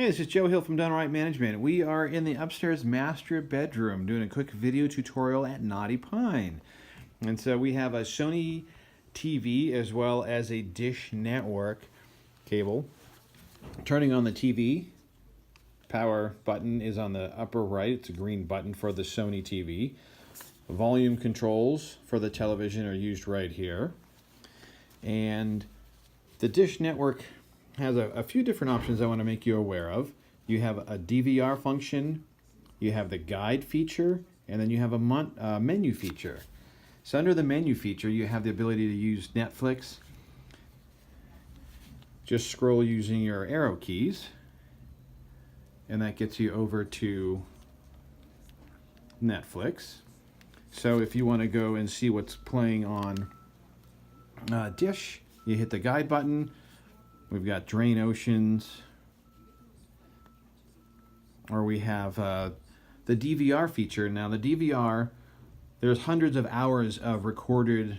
Hey, this is Joe Hill from Done Right Management. We are in the upstairs master bedroom doing a quick video tutorial at Knotty Pine. And so we have a Sony TV as well as a Dish Network cable. Turning on the TV, power button is on the upper right. It's a green button for the Sony TV. Volume controls for the television are used right here. And the Dish Network has a few different options I want to make you aware of. You have a DVR function, you have the guide feature, and then you have a menu feature. So under the menu feature, you have the ability to use Netflix. Just scroll using your arrow keys, and that gets you over to Netflix. So if you want to go and see what's playing on Dish, you hit the guide button. We've got Drain Oceans, or we have the DVR feature. Now the DVR, there's hundreds of hours of recorded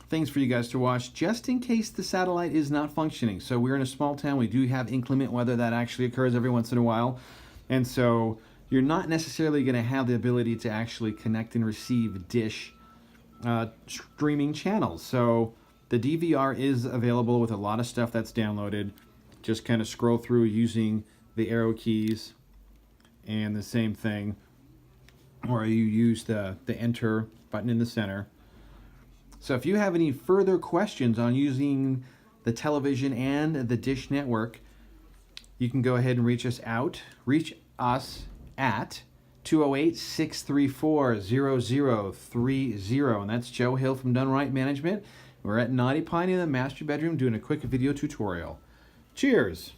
things for you guys to watch just in case the satellite is not functioning. So we're in a small town. We do have inclement weather that actually occurs every once in a while. And so you're not necessarily going to have the ability to actually connect and receive Dish streaming channels. So the DVR is available with a lot of stuff that's downloaded. Just kind of scroll through using the arrow keys and the same thing. Or you use the enter button in the center. So if you have any further questions on using the television and the Dish Network, you can go ahead and reach us at 208-634-0030. And that's Joe Hill from Done Right Management. We're at Knotty Pine in the master bedroom doing a quick video tutorial. Cheers!